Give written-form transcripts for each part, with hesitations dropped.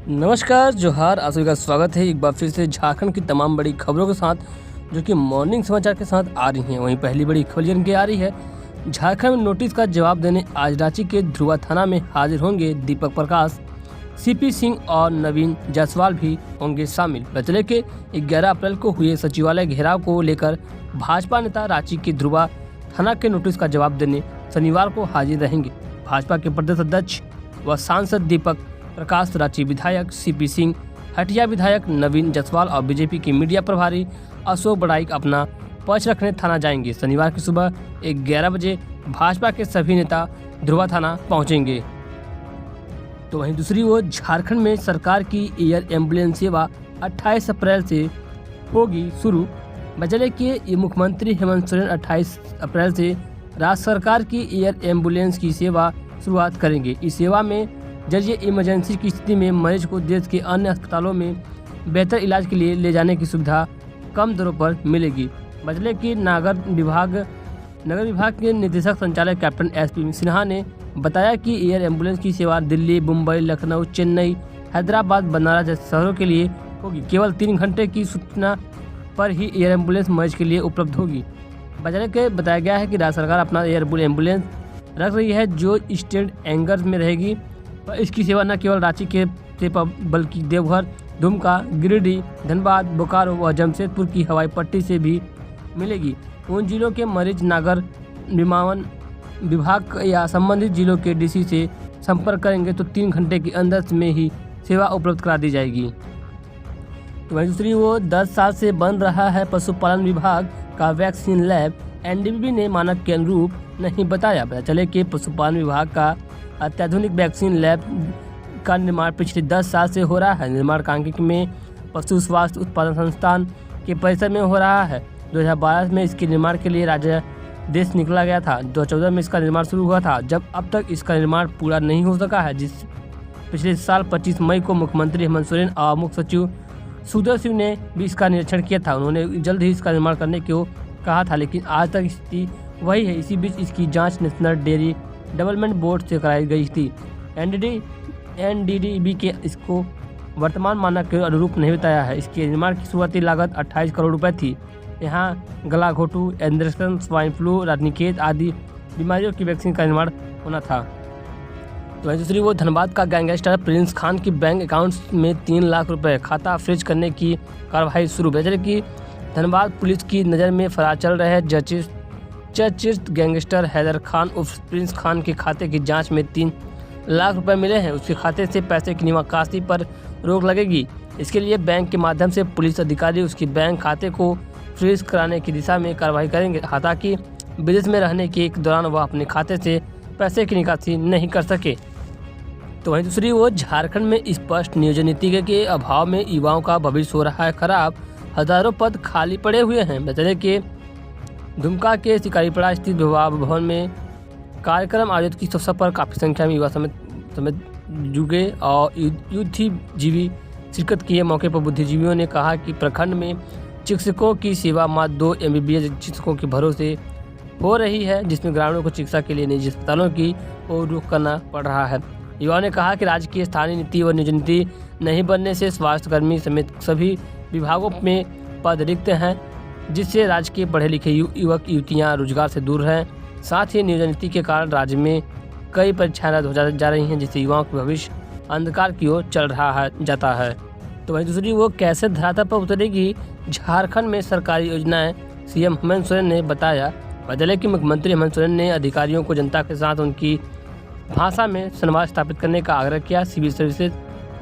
नमस्कार, जोहार, आप सभी का स्वागत है एक बार फिर से झारखंड की तमाम बड़ी खबरों के साथ, जो कि मॉर्निंग समाचार के साथ आ रही हैं। वहीं पहली बड़ी खबर ये इनकी आ रही है, झारखंड में नोटिस का जवाब देने आज रांची के ध्रुवा थाना में हाजिर होंगे दीपक प्रकाश, सीपी सिंह और नवीन जायसवाल भी होंगे शामिल। बचले के 11 अप्रैल को हुए सचिवालय घेराव को लेकर भाजपा नेता रांची के ध्रुवा थाना के नोटिस का जवाब देने शनिवार को हाजिर रहेंगे। भाजपा के प्रदेश अध्यक्ष व सांसद दीपक प्रकाश, रांची विधायक सीपी सिंह, हटिया विधायक नवीन जायसवाल और बीजेपी के मीडिया प्रभारी अशोक बड़ाइक अपना पक्ष रखने थाना जाएंगे। शनिवार की सुबह 11 बजे भाजपा के सभी नेता ध्रुवा थाना पहुंचेंगे। तो वहीं दूसरी ओर झारखंड में सरकार की एयर एम्बुलेंस सेवा 28 अप्रैल से होगी शुरू। बचले के मुख्यमंत्री हेमंत सोरेन 28 अप्रैल से राज्य सरकार की एयर एम्बुलेंस की सेवा शुरुआत करेंगे। इस सेवा में जरिए इमरजेंसी की स्थिति में मरीज को देश के अन्य अस्पतालों में बेहतर इलाज के लिए ले जाने की सुविधा कम दरों पर मिलेगी। बचले की नगर विभाग के निदेशक संचालक कैप्टन एसपी सिन्हा ने बताया कि एयर एम्बुलेंस की सेवा दिल्ली, मुंबई, लखनऊ, चेन्नई, हैदराबाद, बनारस जैसे शहरों के लिए होगी। केवल 3 घंटे की सूचना पर ही एयर एम्बुलेंस मरीज के लिए उपलब्ध होगी। बचले के बताया गया है कि राज्य सरकार अपना एयर एम्बुलेंस रख रही है, जो स्टेट एंगर में रहेगी। इसकी सेवा न केवल रांची के बल्कि देवघर, दुमका, गिरिडीह, धनबाद, बोकारो व जमशेदपुर की हवाई पट्टी से भी मिलेगी। उन जिलों के मरीज नागर विमानन विभाग या संबंधित जिलों के डीसी से संपर्क करेंगे तो 3 घंटे के अंदर में ही सेवा उपलब्ध करा दी जाएगी। तो वहीं दूसरी ओर 10 साल से बन रहा है पशुपालन विभाग का वैक्सीन लैब, एनडीबी ने मानक के अनुरूप नहीं बताया। पता चले कि पशुपालन विभाग का अत्याधुनिक वैक्सीन लैब का निर्माण पिछले 10 साल से हो रहा है। निर्माण कांकेर में पशु स्वास्थ्य उत्पादन संस्थान के परिसर में हो रहा है। 2012 में इसके निर्माण के लिए राज्य देश निकला गया था। 2014 में इसका निर्माण शुरू हुआ था, जब अब तक इसका निर्माण पूरा नहीं हो सका है। जिस पिछले साल 25 मई को मुख्यमंत्री हेमंत सोरेन और मुख्य सचिव सुधर सिंह ने भी इसका निरीक्षण किया था। उन्होंने जल्द ही इसका निर्माण करने को कहा था, लेकिन आज तक स्थिति वही है। इसी बीच इसकी जाँच नेशनल डेयरी डेवलपमेंट बोर्ड से कराई गई थी। एनडीडीबी के इसको वर्तमान मानक के अनुरूप नहीं बताया है। इसके निर्माण की शुरुआती लागत 28 करोड़ रुपए थी। यहाँ गलाघोटू, एंडरसन, स्वाइन फ्लू, रानीखेत आदि बीमारियों की वैक्सीन का निर्माण होना था। तो दूसरी वो धनबाद का गैंगस्टर प्रिंस खान की बैंक अकाउंट में 3 लाख रुपए खाता फ्रीज करने की कार्रवाई शुरू। बेचले की धनबाद पुलिस की नज़र में फरार चल रहे चर्चित गैंगस्टर हैदर खान उर्फ प्रिंस खान के खाते की जांच में 3 लाख रुपए मिले हैं। उसके खाते से पैसे की निकासी पर रोक लगेगी। इसके लिए बैंक के माध्यम से पुलिस अधिकारी उसके बैंक खाते को फ्रीज कराने की दिशा में कार्रवाई करेंगे, ताकि विदेश में रहने के दौरान वह अपने खाते से पैसे की निकासी नहीं कर सके। तो वहीं दूसरी ओर झारखंड में स्पष्ट नियोजन नीति के अभाव में युवाओं का भविष्य हो रहा है खराब। हजारों पद खाली पड़े हुए हैं। बचले के दुमका के शिकारीपाड़ा स्थित विभाग भवन में कार्यक्रम आयोजित की अवसर पर काफ़ी संख्या में युवा समेत जुगे और बुद्धिजीवी शिरकत किए। मौके पर बुद्धिजीवियों ने कहा कि प्रखंड में चिकित्सकों की सेवा मात्र 2 MBBS चिकित्सकों के भरोसे हो रही है, जिसमें ग्रामीणों को चिकित्सा के लिए निजी अस्पतालों की ओर रुख करना पड़ रहा है। युवाओं ने कहा कि राज्य की स्थानीय नीति व नियोजन नीति नहीं बनने से स्वास्थ्यकर्मी समेत सभी विभागों में पद रिक्त हैं, जिससे राज्य के पढ़े लिखे युवक युवतियाँ रोजगार से दूर हैं। साथ ही नियोजन नीति के कारण राज्य में कई परीक्षाएं रद्द हो जा रही हैं, जिससे युवाओं का भविष्य अंधकार की ओर चल रहा जाता है। तो वहीं दूसरी वो कैसे धरातल पर उतरेगी झारखंड में सरकारी योजनाएं, सीएम हेमंत सोरेन ने बताया। बदले की मुख्यमंत्री हेमंत सोरेन ने अधिकारियों को जनता के साथ उनकी भाषा में संवाद स्थापित करने का आग्रह किया। सिविल सर्विसेज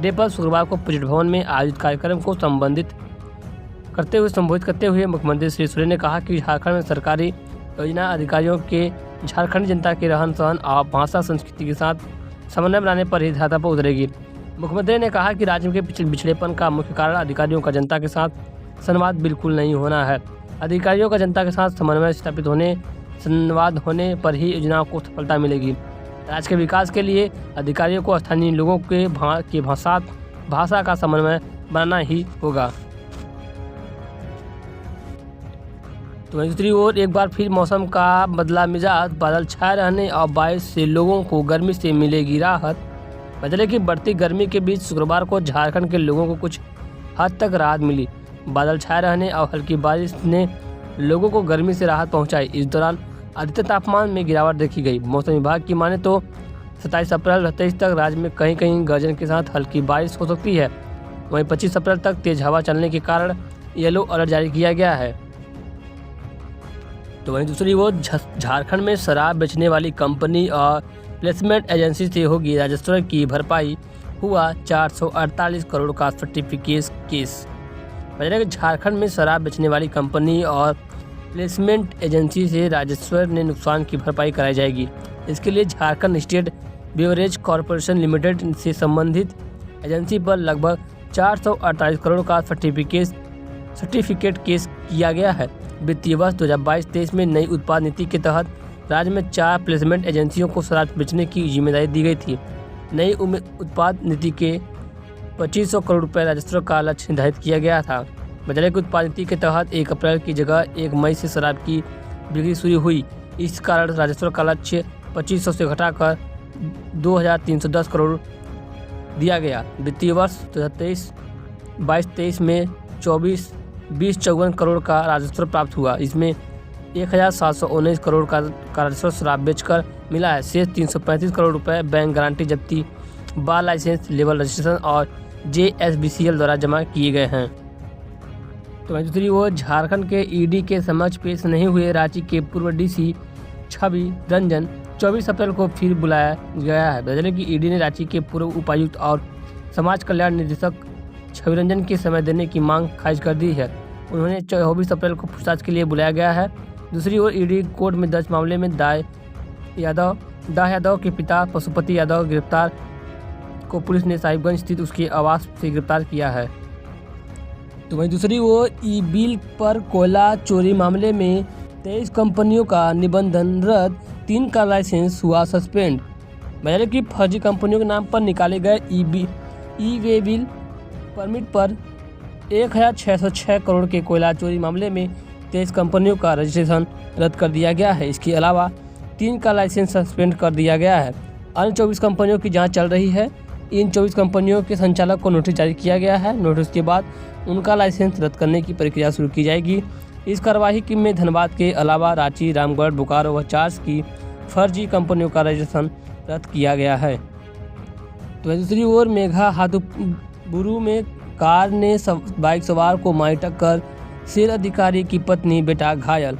डे पर शुक्रवार को बजट भवन में आयोजित कार्यक्रम को संबोधित करते हुए मुख्यमंत्री श्री सोरेन ने कहा कि झारखंड में सरकारी योजना अधिकारियों के झारखंड जनता के रहन सहन और भाषा संस्कृति के साथ समन्वय बनाने पर ही धरातल पर उतरेगी। मुख्यमंत्री ने कहा कि राज्य के पिछड़ेपन का मुख्य कारण अधिकारियों का जनता के साथ संवाद बिल्कुल नहीं होना है। अधिकारियों का जनता के साथ समन्वय स्थापित संवाद होने पर ही योजनाओं को सफलता मिलेगी। राज्य के विकास के लिए अधिकारियों को स्थानीय लोगों के भाषा का समन्वय बनाना ही होगा। तो दूसरी ओर एक बार फिर मौसम का बदला मिजाज, बादल छाए रहने और बारिश से लोगों को गर्मी से मिलेगी राहत। बदले की बढ़ती गर्मी के बीच शुक्रवार को झारखंड के लोगों को कुछ हद तक राहत मिली। बादल छाए रहने और हल्की बारिश ने लोगों को गर्मी से राहत पहुंचाई। इस दौरान अधिकतम तापमान में गिरावट देखी गई। मौसम विभाग की माने तो 27 अप्रैल 23 तक राज्य में कहीं कहीं गर्जन के साथ हल्की बारिश हो सकती है। वहीं 25 अप्रैल तक तेज हवा चलने के कारण येलो अलर्ट जारी किया गया है। तो वहीं दूसरी ओर झारखंड में शराब बेचने वाली कंपनी और प्लेसमेंट एजेंसी से होगी राजस्व की भरपाई। हुआ 448 करोड़ का सर्टिफिकेट केस। झारखंड में शराब बेचने वाली कंपनी और प्लेसमेंट एजेंसी से राजस्व ने नुकसान की भरपाई कराई जाएगी। इसके लिए Jharkhand state beverage corporation limited से संबंधित एजेंसी पर लगभग 448 करोड़ का सर्टिफिकेट केस किया गया है। वित्तीय वर्ष 2022-23 में नई उत्पाद नीति के तहत राज्य में 4 प्लेसमेंट एजेंसियों को शराब बेचने की जिम्मेदारी दी गई थी। नई उत्पाद नीति के 2500 करोड़ रुपए राजस्व का लक्ष्य निर्धारित किया गया था। बजट की उत्पाद नीति के तहत 1 अप्रैल की जगह 1 मई से शराब की बिक्री शुरू हुई। इस कारण राजस्व का लक्ष्य 2500 से घटाकर 2310 करोड़ दिया गया। वित्तीय वर्ष 2023-22 में 54 करोड़ का राजस्व प्राप्त हुआ। इसमें 1719 करोड़ का राजस्व शराब बेचकर मिला है। शेष 335 करोड़ रुपए बैंक गारंटी जब्ती, बार लाइसेंस, लेवल रजिस्ट्रेशन और JSBCL द्वारा जमा किए गए हैं। तो दूसरी ओर झारखंड के ईडी के समक्ष पेश नहीं हुए रांची के पूर्व DC छवि रंजन 24 अप्रैल को फिर बुलाया गया है। बदले की ईडी ने रांची के पूर्व उपायुक्त और समाज कल्याण निदेशक छवि रंजन के समय देने की मांग खारिज कर दी है। उन्होंने 24 अप्रैल को पूछताछ के लिए बुलाया गया है। दूसरी ओर ईडी कोर्ट में दर्ज मामले में दाह यादव के पिता पशुपति यादव गिरफ्तार को पुलिस ने साहिबगंज स्थित उसके आवास से गिरफ्तार किया है। तो वहीं दूसरी ओर ई-बिल पर कोयला चोरी मामले में 23 कंपनियों का निबंधन रद्द, 3 का लाइसेंस हुआ सस्पेंड। बजाय की फर्जी कंपनियों के नाम पर निकाले गए ई-वे बिल परमिट पर 1606 करोड़ के कोयला चोरी मामले में 23 कंपनियों का रजिस्ट्रेशन रद्द कर दिया गया है। इसके अलावा 3 का लाइसेंस सस्पेंड कर दिया गया है। अन्य 24 कंपनियों की जांच चल रही है। इन 24 कंपनियों के संचालक को नोटिस जारी किया गया है। नोटिस के बाद उनका लाइसेंस रद्द करने की प्रक्रिया शुरू की जाएगी। इस कार्रवाई में धनबाद के अलावा रांची, रामगढ़, बोकारो व चार्ज की फर्जी कंपनियों का रजिस्ट्रेशन रद्द किया गया है। तो दूसरी ओर मेघा हाथुबुरु में कार ने बाइक सवार को मारी टक्कर, सेल अधिकारी की पत्नी बेटा घायल।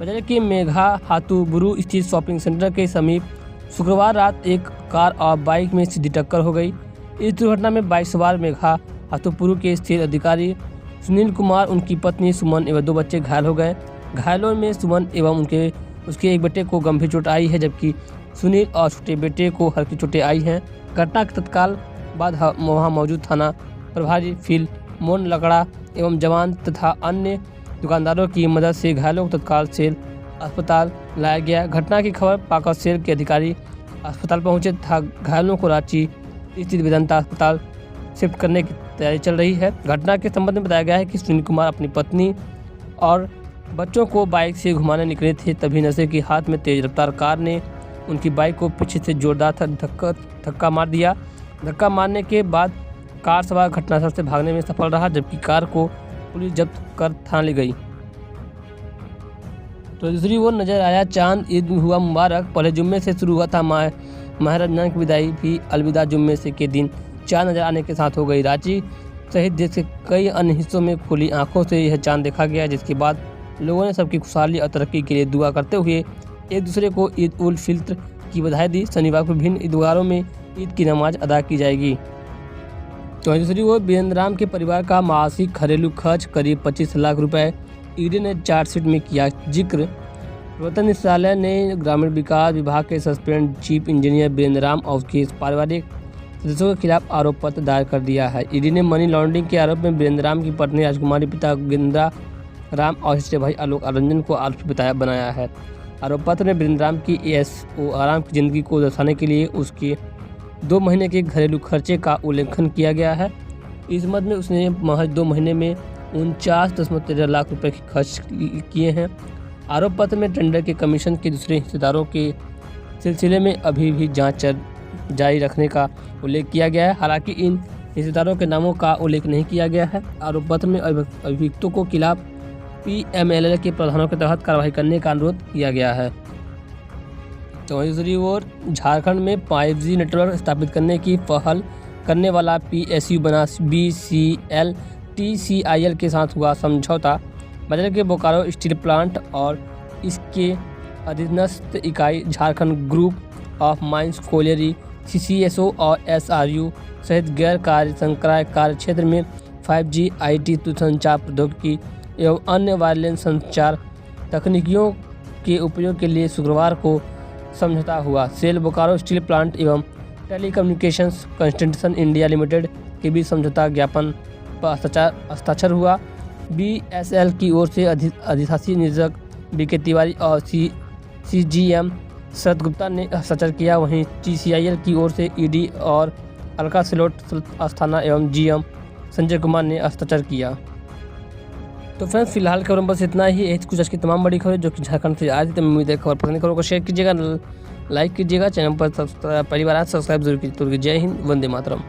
बजाय के मेघा हाथुबुरु स्थित शॉपिंग सेंटर के समीप शुक्रवार रात एक कार और बाइक में सीधी टक्कर हो गई। इस दुर्घटना में बाइक सवार मेघा हाथुबुरु के सेल अधिकारी सुनील कुमार, उनकी पत्नी सुमन एवं 2 बच्चे घायल हो गए। घायलों में सुमन एवं उसके एक बेटे को गंभीर चोट आई है, जबकि सुनील और छोटे बेटे को हल्की चोटें आई हैं। घटना के तत्काल बाद वहां मौजूद थाना प्रभारी फील मोन लकड़ा एवं जवान तथा अन्य दुकानदारों की मदद से घायलों को तत्काल सेल अस्पताल लाया गया। घटना की खबर पाकर सेल के अधिकारी अस्पताल पहुंचे तथा घायलों को रांची स्थित वेदांता अस्पताल शिफ्ट करने की तैयारी चल रही है। घटना के संबंध में बताया गया है कि सुनील कुमार अपनी पत्नी और बच्चों को बाइक से घुमाने निकले थे, तभी नशे की हाथ में तेज रफ्तार कार ने उनकी बाइक को पीछे से जोरदार धक्का मार दिया। धक्का मारने के बाद कार सवार घटनास्थल से भागने में सफल रहा, जबकि कार को पुलिस जब्त कर थाना ले गई। तो दूसरी ओर नजर आया चांद, ईद हुआ मुबारक। पहले जुम्मे से शुरू हुआ था माह रमजान की विदाई भी अलविदा जुम्मे से के दिन चांद नजर आने के साथ हो गई। रांची सहित देश के कई अन्य हिस्सों में खुली आंखों से यह चांद देखा गया, जिसके बाद लोगों ने सबकी खुशहाली और तरक्की के लिए दुआ करते हुए एक दूसरे को ईद उल फित्र की बधाई दी। शनिवार को विभिन्न ईदगाहों में ईद की नमाज अदा की जाएगी। तो दूसरी ओर वीरेंद्र राम के परिवार का मासिक घरेलू खर्च करीब 25 लाख रुपए, ईडी ने चार्जशीट में किया जिक्र। प्रवर्तन निदेशालय ने ग्रामीण विकास विभाग के suspend chief engineer Virendra Ram और उसके पारिवारिक सदस्यों के खिलाफ आरोप पत्र दायर कर दिया है। ईडी ने मनी लॉन्ड्रिंग के आरोप में वीरेंद्र राम की पत्नी राजकुमारी, पिता गेंद्रा राम और इसके भाई आलोक रंजन को आरोपी बनाया है। आरोप पत्र में वीरेंद्र राम की ऐशो आराम की जिंदगी को दर्शाने के लिए उसके 2 महीने के घरेलू खर्चे का उल्लेखन किया गया है। इस मद में उसने महज 2 महीने में 49.13 लाख रुपए खर्च किए हैं। आरोप पत्र में टेंडर के कमीशन के दूसरे हिस्सेदारों के सिलसिले में अभी भी जांच जारी रखने का उल्लेख किया गया है। हालांकि इन हिस्सेदारों के नामों का उल्लेख नहीं किया गया है। आरोप पत्र में अभियुक्तों को खिलाफ PMLL के प्रावधानों के तहत कार्रवाई करने का अनुरोध किया गया है। तो दूसरी ओर झारखंड में 5G नेटवर्क स्थापित करने की पहल करने वाला PSU बना BCL TCIL के साथ हुआ समझौता। बजट के बोकारो स्टील प्लांट और इसके अधीनस्थ इकाई Jharkhand group of mines colliery CCSO और SRU सहित गैर कार्य संकाय कार्य क्षेत्र में 5G IT दूरसंचार प्रौद्योगिकी एवं अन्य वायरलेस संचार तकनीकियों के उपयोग के लिए शुक्रवार को समझौता हुआ। सेल बोकारो स्टील प्लांट एवं टेलीकम्युनिकेशंस कंस्ट्रक्शन इंडिया लिमिटेड के बीच समझौता ज्ञापन पर हस्ताक्षर हुआ। BSL की ओर से अधिशासी निदेशक BK तिवारी और CGM शरद गुप्ता ने हस्ताक्षर किया। वहीं TCIL की ओर से ED और अलका सिलोट अस्थाना एवं GM संजय कुमार ने हस्ताक्षर किया। तो फ्रेंड्स फिलहाल खबरों में बस इतना ही। कुछ आज की तमाम बड़ी खबरें जो कि झारखंड से आज, तो उम्मीद है खबर पसंद खबरों को शेयर कीजिएगा, लाइक कीजिएगा, चैनल पर पहली बार आज सब्सक्राइब जरूर कीजिए। जय हिंद, वंदे मातरम।